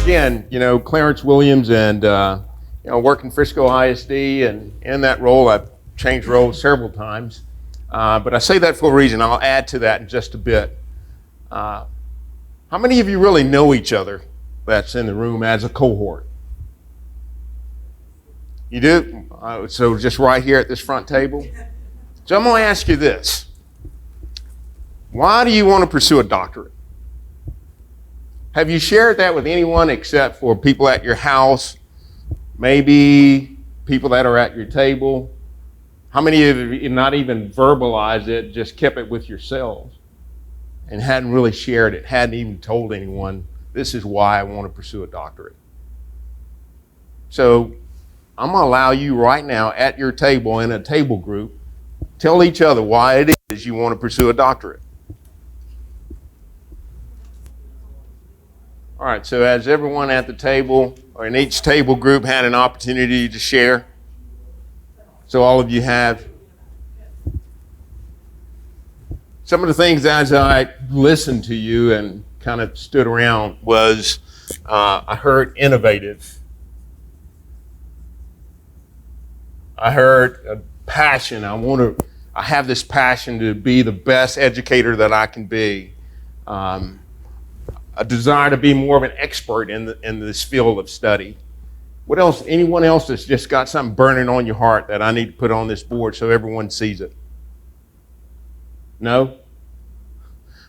Again, Clarence Williams, and working Frisco ISD, and in that role, I've changed roles several times. But I say that for a reason. I'll add to that in just a bit. How many of you really know each other that's in the room as a cohort? You do? So just right here at this front table? So I'm going to ask you this. Why do you want to pursue a doctorate? Have you shared that with anyone except for people at your house, maybe people that are at your table? How many of you not even verbalized it, just kept it with yourselves and hadn't really shared it, hadn't even told anyone, this is why I want to pursue a doctorate? So I'm going to allow you right now at your table in a table group, tell each other why it is you want to pursue a doctorate. All right, so as everyone at the table or in each table group had an opportunity to share, so all of you have. Some of the things as I listened to you and kind of stood around was I heard innovative. I heard passion. I have this passion to be the best educator that I can be. A desire to be more of an expert in this field of study. What else? Anyone else that's just got something burning on your heart that I need to put on this board so everyone sees it? No?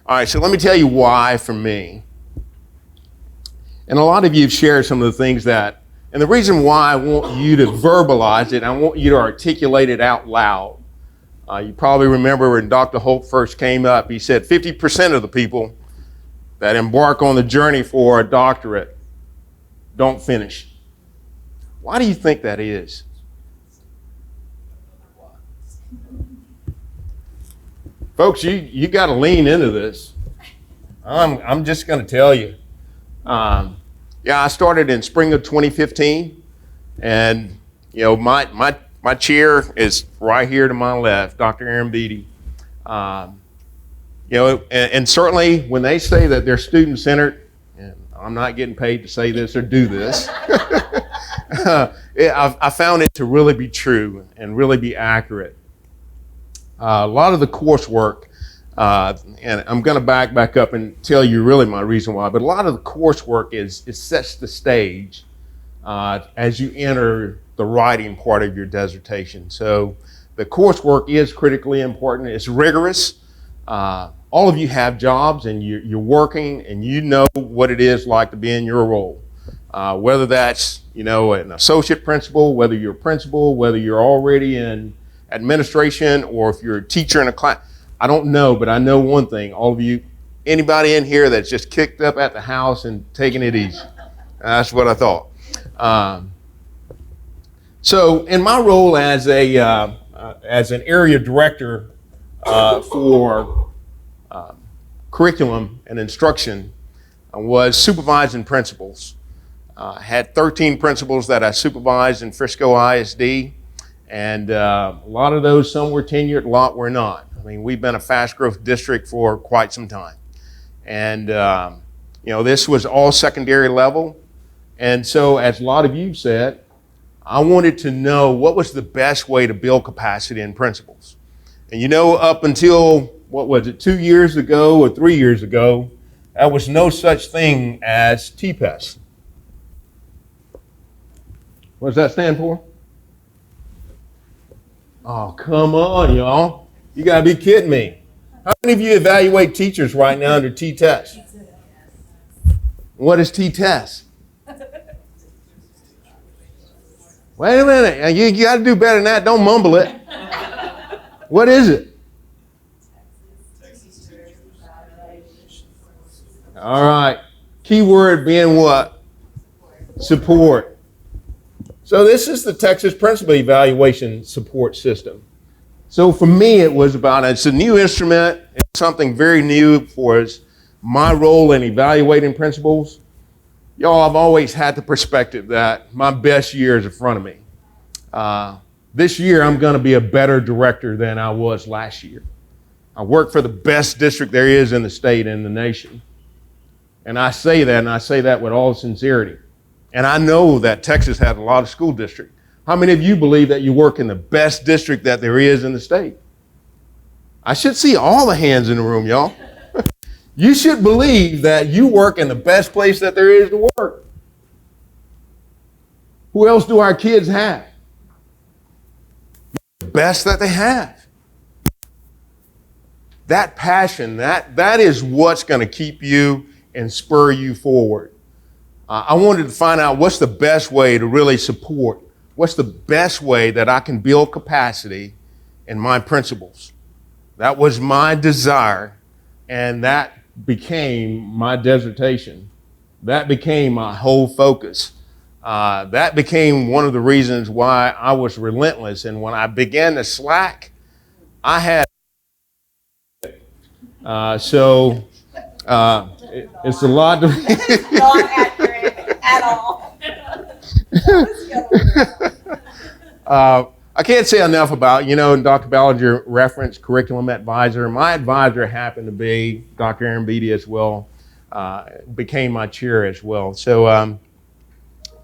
All right, so let me tell you why for me. And a lot of you have shared some of the things that, and the reason why I want you to verbalize it, I want you to articulate it out loud. You probably remember when Dr. Holt first came up, he said 50% of the people that embark on the journey for a doctorate don't finish. Why do you think that is? Folks, you got to lean into this. I'm just going to tell you. I started in spring of 2015, and my chair is right here to my left, Dr. Aaron Beatty. And certainly when they say that they're student-centered, and I'm not getting paid to say this or do this, I found it to really be true and really be accurate. A lot of the coursework, and I'm going to back up and tell you really my reason why, but a lot of the coursework sets the stage as you enter the writing part of your dissertation. So the coursework is critically important. It's rigorous. All of you have jobs and you're working and you know what it is like to be in your role. Whether that's, an associate principal, whether you're a principal, whether you're already in administration, or if you're a teacher in a class. I don't know, but I know one thing. All of you, anybody in here that's just kicked up at the house and taking it easy. That's what I thought. So in my role as an area director for curriculum and instruction, was supervising principals. I had 13 principals that I supervised in Frisco ISD, and a lot of those, some were tenured, a lot were not. I mean, we've been a fast growth district for quite some time. And, this was all secondary level. And so, as a lot of you said, I wanted to know what was the best way to build capacity in principals. And up until, 2 years ago or 3 years ago, there was no such thing as TPES. What does that stand for? Oh, come on, y'all. You got to be kidding me. How many of you evaluate teachers right now under T-test? What is T-test? Wait a minute. You got to do better than that. Don't mumble it. What is it? All right. Key word being what? Support. So this is the Texas Principal Evaluation Support System. So for me, it's a new instrument. It's something very new for my role in evaluating principals. Y'all, I've always had the perspective that my best years are in front of me. This year, I'm going to be a better director than I was last year. I work for the best district there is in the state and the nation. And I say that with all sincerity. And I know that Texas has a lot of school districts. How many of you believe that you work in the best district that there is in the state? I should see all the hands in the room, y'all. You should believe that you work in the best place that there is to work. Who else do our kids have? The best that they have. That passion, that is what's going to keep you and spur you forward. I wanted to find out what's the best way to really support. What's the best way that I can build capacity in my principles? That was my desire, and that became my dissertation. That became my whole focus. That became one of the reasons why I was relentless. And when I began to slack, I had it's a lot to Not accurate at all. I can't say enough about, Dr. Ballinger referenced curriculum advisor. My advisor happened to be Dr. Aaron Beatty as well, became my chair as well. So,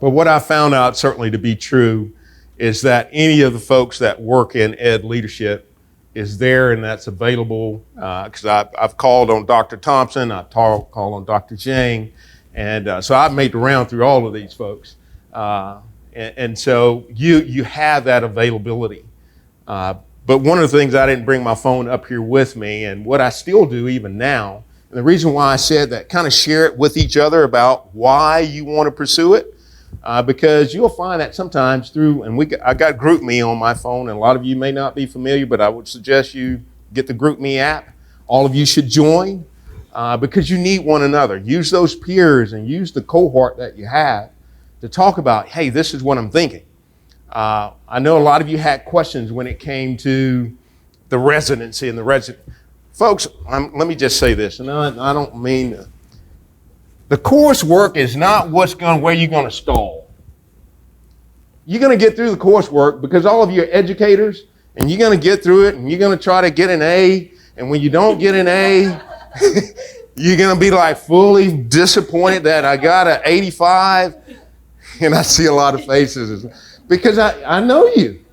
but what I found out certainly to be true is that any of the folks that work in ed leadership is there and that's available, because I've called on Dr. Thompson, I've called on Dr. Zhang, and so I've made the round through all of these folks. And so you have that availability. But one of the things, I didn't bring my phone up here with me, and what I still do even now, and the reason why I said that, kind of share it with each other about why you want to pursue it, because you'll find that sometimes I got GroupMe on my phone, and a lot of you may not be familiar, but I would suggest you get the GroupMe app. All of you should join, because you need one another. Use those peers and use the cohort that you have to talk about, hey, this is what I'm thinking. I know a lot of you had questions when it came to the residency and the resident. Folks, let me just say this, and I don't mean, the coursework is not where you're going to stall. You're going to get through the coursework because all of you are educators, and you're going to get through it, and you're going to try to get an A, and when you don't get an A, you're going to be like fully disappointed that I got an 85. And I see a lot of faces because I know you,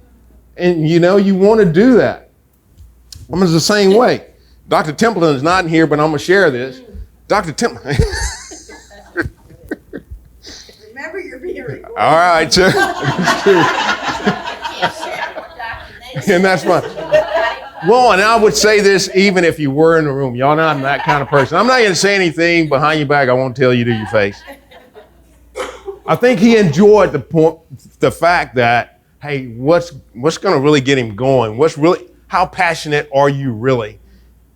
and you want to do that. I'm the same way. Dr. Templeton is not in here, but I'm going to share this. Dr. Templeton. Remember, you're being recorded. All right, sir. And that's fine. Well, and I would say this even if you were in the room. Y'all know I'm that kind of person. I'm not going to say anything behind your back I won't tell you to your face. I think he enjoyed the fact that, hey, what's going to really get him going? How passionate are you really?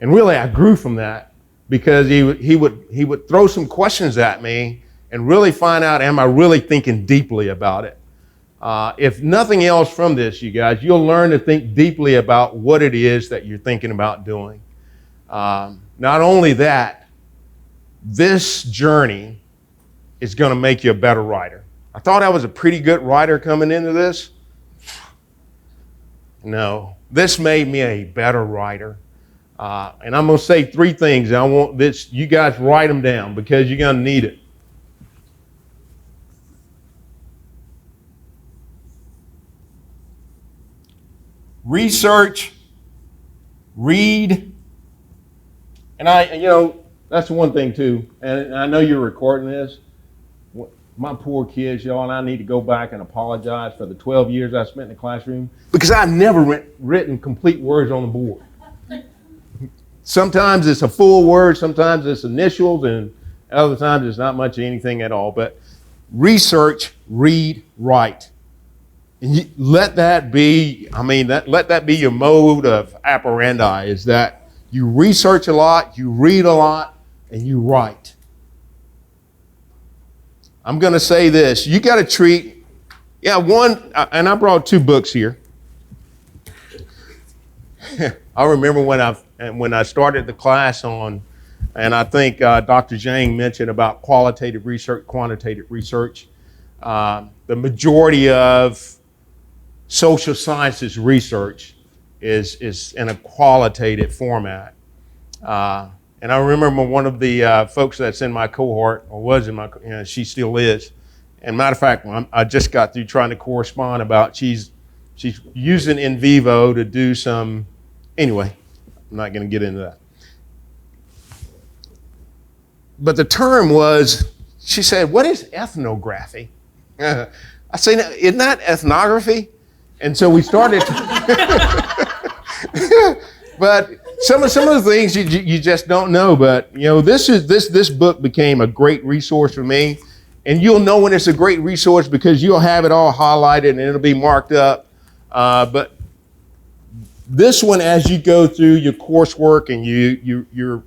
And really, I grew from that because he would throw some questions at me and really find out, am I really thinking deeply about it? If nothing else from this, you guys, you'll learn to think deeply about what it is that you're thinking about doing. Not only that, this journey is going to make you a better writer. I thought I was a pretty good writer coming into this. No, this made me a better writer. And I'm going to say 3 things. I want you guys write them down because you're going to need it. Research, read, and that's one thing too. And I know you're recording this. My poor kids, y'all, and I need to go back and apologize for the 12 years I spent in the classroom because I've never written complete words on the board. Sometimes it's a full word, sometimes it's initials, and other times it's not much of anything at all. But research, read, write. And let that be your mode of operandi, is that you research a lot, you read a lot, and you write. I'm going to say this. You got to treat, and I brought 2 books here. I remember when I started the class on, and I think Dr. Zhang mentioned about qualitative research, quantitative research. The majority of social sciences research is in a qualitative format. And I remember one of the folks that's in my cohort, or was in my, she still is. And matter of fact, I just got through trying to correspond about she's using in vivo to do some, anyway, I'm not going to get into that. But the term was, she said, what is ethnography? I say, isn't that ethnography? And so we started. But some of the things you just don't know. But this book became a great resource for me, and you'll know when it's a great resource because you'll have it all highlighted and it'll be marked up. But this one, as you go through your coursework and you're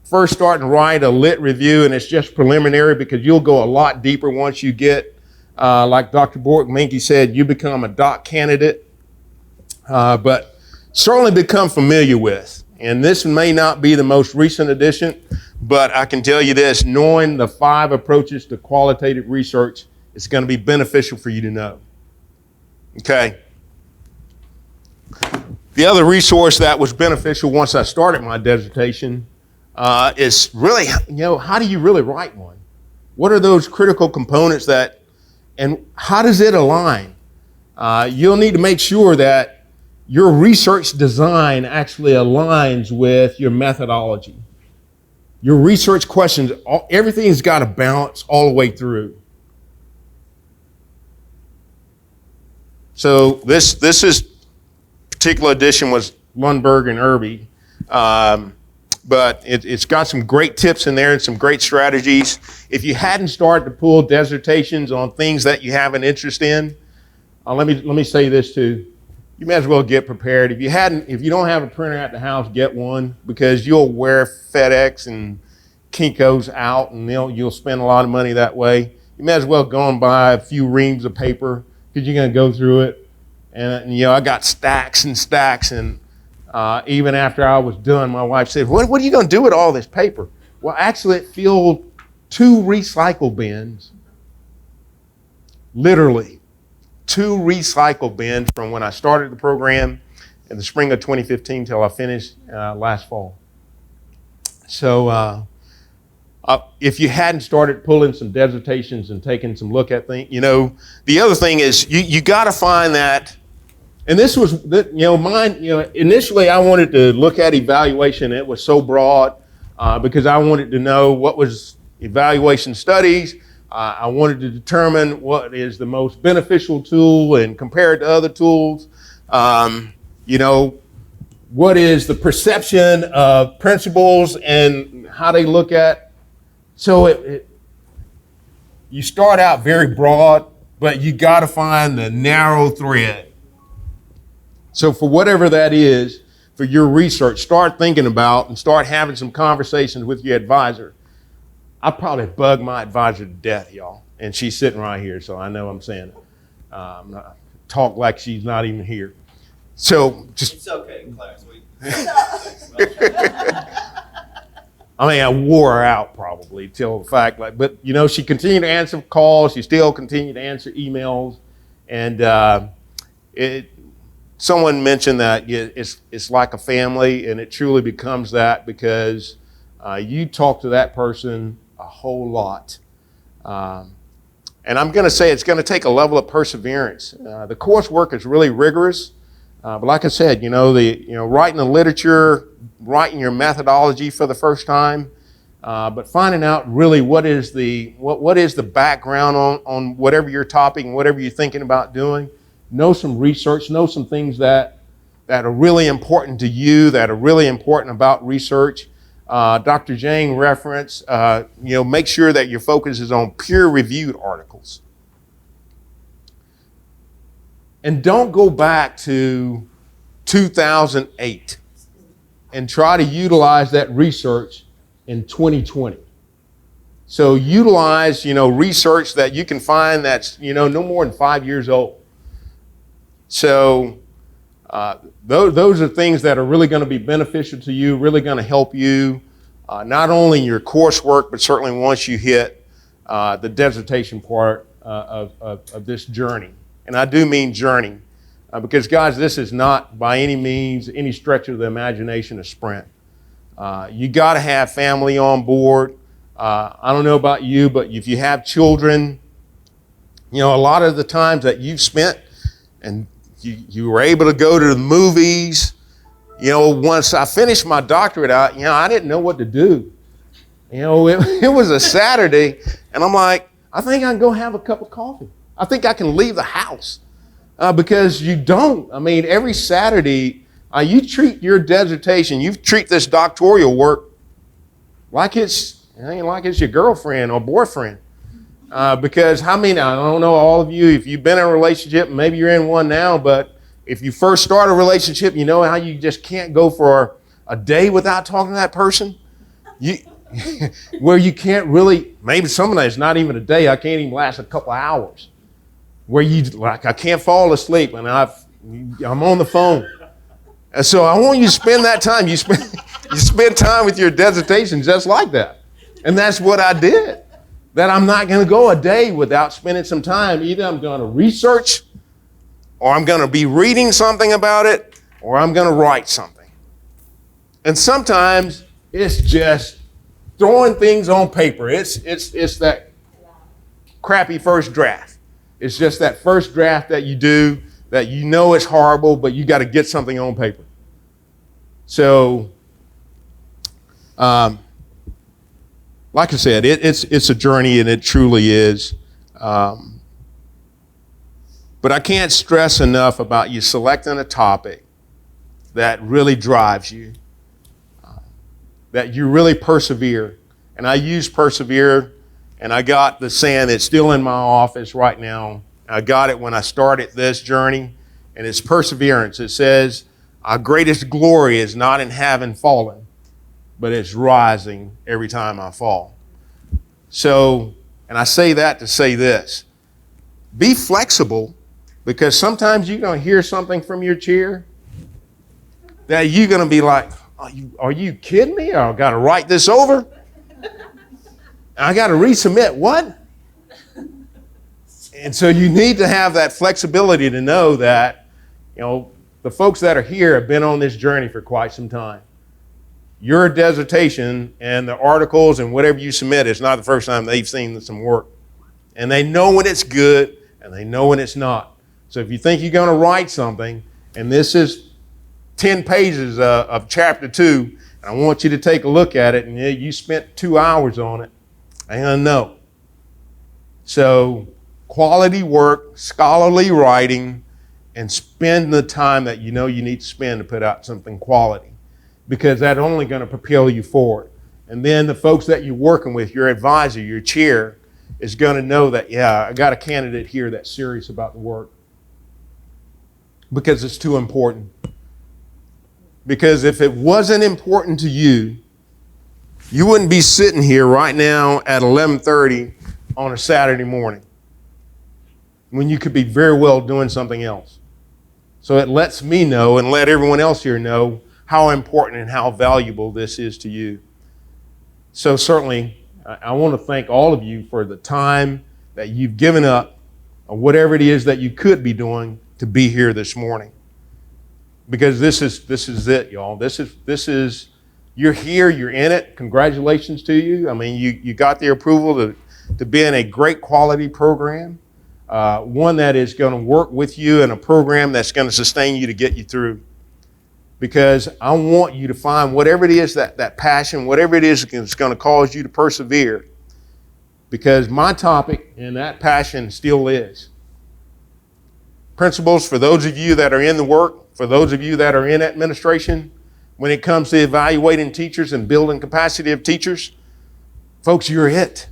first starting to write a lit review, and it's just preliminary because you'll go a lot deeper once you get, like Dr. Bork-Minke said, you become a doc candidate. But certainly become familiar with. And this may not be the most recent edition, but I can tell you this, knowing the 5 approaches to qualitative research is going to be beneficial for you to know. Okay. The other resource that was beneficial once I started my dissertation is really, how do you really write one? What are those critical components and how does it align? You'll need to make sure that your research design actually aligns with your methodology. Your research questions, everything's got to balance all the way through. So this particular edition was Lundberg and Irby, but it's got some great tips in there and some great strategies. If you hadn't started to pull dissertations on things that you have an interest in, let me say this too. You may as well get prepared. If you don't have a printer at the house, get one, because you'll wear FedEx and Kinko's out, and you'll spend a lot of money that way. You may as well go and buy a few reams of paper because you're going to go through it. And I got stacks and stacks, and even after I was done, my wife said, "What are you going to do with all this paper?" Well, actually, it filled 2 recycle bins, literally. 2 recycle bins from when I started the program in the spring of 2015 till I finished last fall. So if you hadn't started pulling some dissertations and taking some look at things, the other thing is you got to find that, and this was, mine, initially I wanted to look at evaluation. It was so broad because I wanted to know what was evaluation studies. I wanted to determine what is the most beneficial tool and compare it to other tools. What is the perception of principles and how they look at. So you start out very broad, but you got to find the narrow thread. So for whatever that is, for your research, start thinking about and start having some conversations with your advisor. I probably bugged my advisor to death, y'all. And she's sitting right here, so I know I'm saying it. Talk like she's not even here. So just. It's okay, Clarence. I wore her out probably till the fact, but she continued to answer calls. She still continued to answer emails. And someone mentioned that it's like a family, and it truly becomes that because you talk to that person a whole lot. And I'm going to say it's going to take a level of perseverance. The coursework is really rigorous, but like I said, writing the literature, writing your methodology for the first time, but finding out really what is the background on whatever your topic and whatever you're thinking about doing. Know some research, know some things that are really important to you, that are really important about research. Dr. Jang referenced, make sure that your focus is on peer-reviewed articles. And don't go back to 2008 and try to utilize that research in 2020. So utilize, research that you can find that's, no more than 5 years old. So those are things that are really going to be beneficial to you, really going to help you, not only in your coursework, but certainly once you hit the dissertation part of this journey. And I do mean journey. Because guys, this is not by any means, any stretch of the imagination, a sprint. You got to have family on board. I don't know about you, but if you have children, you know, a lot of the times that you've spent and you were able to go to the movies, you know, once I finished my doctorate out, you know, I didn't know what to do. You know, it was a Saturday, and I'm like, I think I can go have a cup of coffee. I think I can leave the house. Because you don't. I mean, every Saturday, you treat your dissertation, you treat this doctoral work like it's your girlfriend or boyfriend. Because I don't know all of you, if you've been in a relationship, maybe you're in one now, but if you first start a relationship, you know how you just can't go for a day without talking to that person? Where you can't really, maybe some of that is not even a day, I can't even last a couple of hours. Where I can't fall asleep and I'm on the phone. And so I want you to spend that time. You spend time with your dissertation just like that. And that's what I did. That I'm not going to go a day without spending some time. Either I'm going to research, or I'm going to be reading something about it, or I'm going to write something. And sometimes it's just throwing things on paper. It's that crappy first draft. It's just that first draft that you do that you know it's horrible, but you got to get something on paper. So, like I said, it's a journey, and it truly is. But I can't stress enough about you selecting a topic that really drives you, that you really persevere. And I use persevere, and I got the saying that's still in my office right now. I got it when I started this journey, and it's perseverance. It says, our greatest glory is not in having fallen, but it's rising every time I fall. So, and I say that to say this, be flexible, because sometimes you're going to hear something from your chair that you're going to be like, are you kidding me? I got to write this over? I got to resubmit what? And so you need to have that flexibility to know that, you know, the folks that are here have been on this journey for quite some time. Your dissertation and the articles and whatever you submit is not the first time they've seen some work. And they know when it's good and they know when it's not. So if you think you're going to write something, and this is 10 pages of chapter 2, and I want you to take a look at it, and you spent 2 hours on it, I'm going to know. So quality work, scholarly writing, and spend the time that you know you need to spend to put out something quality, because that's only going to propel you forward. And then the folks that you're working with, your advisor, your chair, is going to know that, yeah, I got a candidate here that's serious about the work, because it's too important. Because if it wasn't important to you, you wouldn't be sitting here right now at 11:30 on a Saturday morning when you could be very well doing something else. So it lets me know and let everyone else here know how important and how valuable this is to you. So certainly, I want to thank all of you for the time that you've given up on whatever it is that you could be doing to be here this morning. Because this is it, y'all. This is you're here, you're in it. Congratulations to you. I mean, you got the approval to be in a great quality program, one that is going to work with you in a program that's going to sustain you to get you through. Because I want you to find whatever it is, that passion, whatever it is that's going to cause you to persevere. Because my topic and that passion still is. Principles for those of you that are in the work, for those of you that are in administration, when it comes to evaluating teachers and building capacity of teachers, folks, you're it.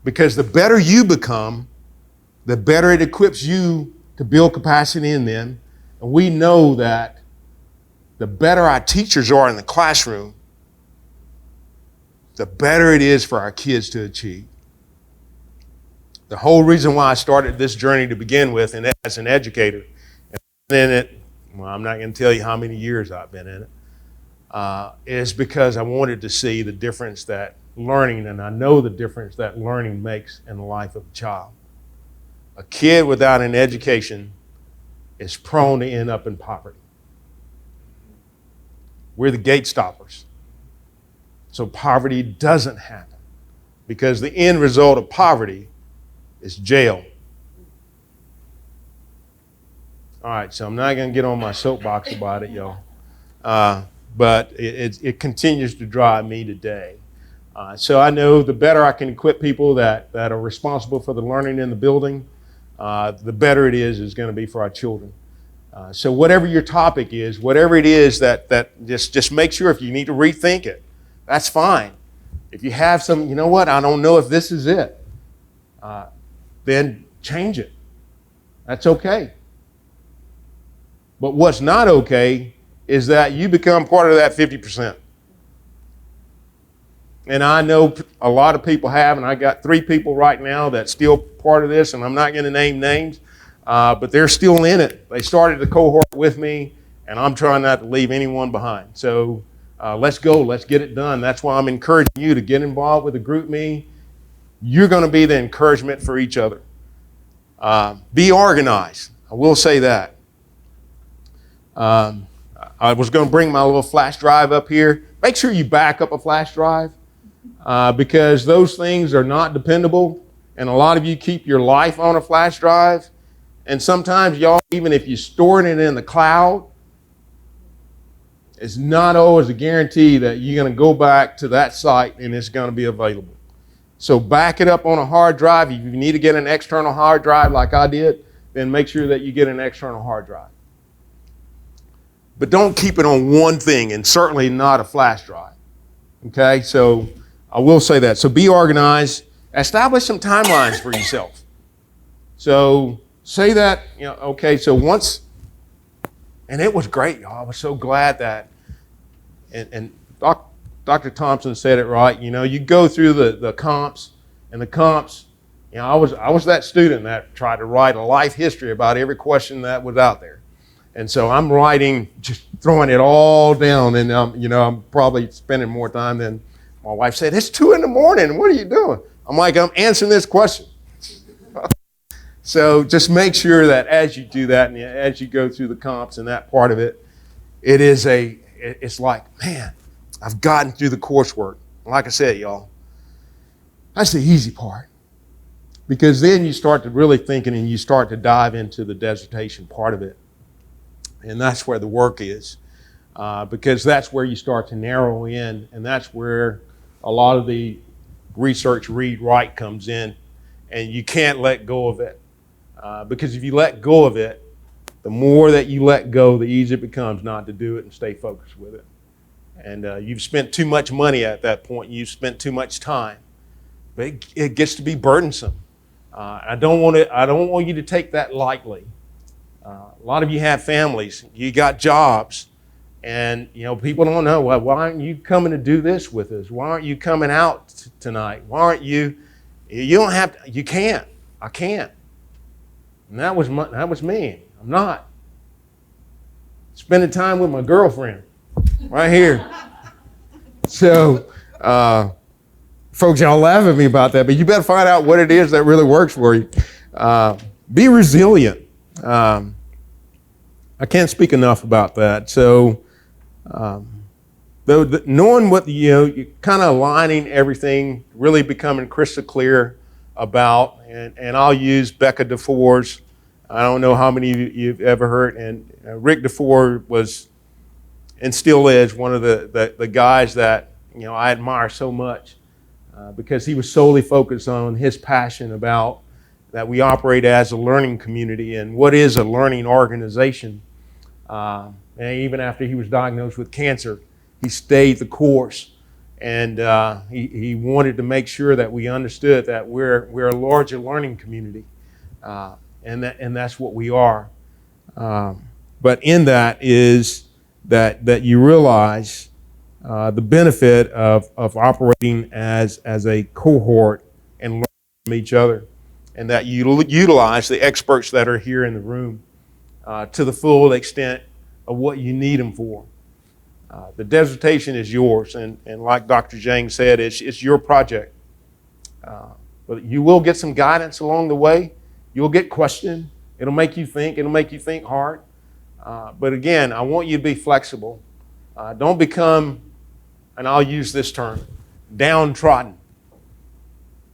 Because the better you become, the better it equips you to build capacity in them. And we know that the better our teachers are in the classroom, the better it is for our kids to achieve. The whole reason why I started this journey to begin with, and as an educator, and in it, well, I'm not going to tell you how many years I've been in it, is because I wanted to see the difference that learning, and I know the difference that learning makes in the life of a child. A kid without an education is prone to end up in poverty. We're the gate stoppers. So poverty doesn't happen, because the end result of poverty is jail. All right, so I'm not going to get on my soapbox about it, y'all. But it continues to drive me today. So I know the better I can equip people that are responsible for the learning in the building, the better it is going to be for our children. So whatever your topic is, whatever it is that just make sure, if you need to rethink it, that's fine. If you have some, you know what, I don't know if this is it, then change it. That's okay. But what's not okay is that you become part of that 50%. And I know a lot of people have, and I got 3 people right now that's still part of this, and I'm not going to name names, but they're still in it. They started the cohort with me, and I'm trying not to leave anyone behind. So let's go. Let's get it done. That's why I'm encouraging you to get involved with a group me. You're going to be the encouragement for each other. Be organized. I will say that. I was going to bring my little flash drive up here. Make sure you back up a flash drive, because those things are not dependable. And a lot of you keep your life on a flash drive. And sometimes, y'all, even if you're storing it in the cloud, it's not always a guarantee that you're going to go back to that site and it's going to be available. So back it up on a hard drive. If you need to get an external hard drive like I did, then make sure that you get an external hard drive. But don't keep it on one thing, and certainly not a flash drive. Okay, so I will say that. So be organized. Establish some timelines for yourself. So say that, okay, so once, and it was great, y'all. I was so glad that, and Dr. Thompson said it right, you go through the comps, and the comps, I was that student that tried to write a life history about every question that was out there. And so I'm writing, just throwing it all down, and I'm probably spending more time than my wife said. It's 2 a.m. What are you doing? I'm like, I'm answering this question. So just make sure that as you do that, and as you go through the comps and that part of it, it's like, man, I've gotten through the coursework. Like I said, y'all, that's the easy part, because then you start to really thinking, and you start to dive into the dissertation part of it. And that's where the work is, because that's where you start to narrow in, and that's where a lot of the research read write comes in, and you can't let go of it, because if you let go of it, the more that you let go, the easier it becomes not to do it and stay focused with it. And you've spent too much money at that point. You've spent too much time, but it gets to be burdensome. I don't want you to take that lightly. A lot of you have families, you got jobs, and people don't know, well, why aren't you coming to do this with us? Why aren't you coming out tonight? Why aren't you don't have to, you can't, I can't. And that was me. I'm not. Spending time with my girlfriend right here. So, folks, y'all laugh at me about that, but you better find out what it is that really works for you. Be resilient. I can't speak enough about that. So, knowing what you're kind of aligning everything, really becoming crystal clear about, and I'll use Becca DeFore's. I don't know how many of you've ever heard, and Rick DeFore was, and still is, one of the guys that I admire so much, because he was solely focused on his passion about that we operate as a learning community and what is a learning organization. And even after he was diagnosed with cancer, he stayed the course, and he wanted to make sure that we understood that we're a larger learning community, and that's what we are. But in that is that you realize the benefit of operating as a cohort and learning from each other, and that you utilize the experts that are here in the room to the full extent of what you need them for. The dissertation is yours, and like Dr. Jang said, it's your project. But you will get some guidance along the way. You'll get questioned, It'll make you think. It'll make you think hard. But again, I want you to be flexible. Don't become, and I'll use this term, downtrodden.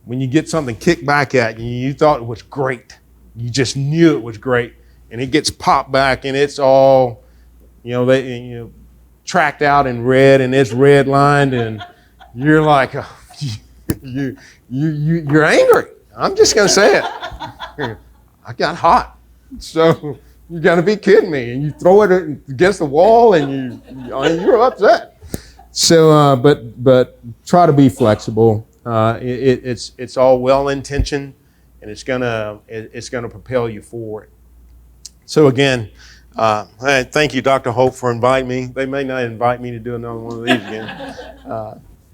When you get something kicked back at you, you thought it was great. You just knew it was great, and it gets popped back, and it's all, tracked out in red, and it's redlined, and you're like, oh, you're angry. I'm just gonna say it. I got hot, so you got to be kidding me, and you throw it against the wall, and you're upset. So, but try to be flexible. It's all well intentioned, and it's gonna propel you forward. So again, thank you, Dr. Hope, for inviting me. They may not invite me to do another one of these again,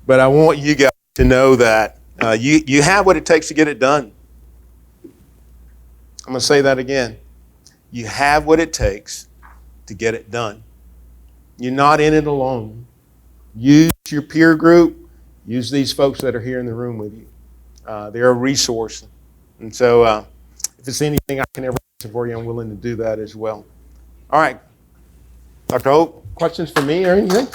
but I want you guys to know that you have what it takes to get it done. I'm gonna say that again. You have what it takes to get it done. You're not in it alone. Use your peer group. Use these folks that are here in the room with you. They're a resource. And so if it's anything I can ever answer for you, I'm willing to do that as well. All right. Dr. Hope, questions for me or anything?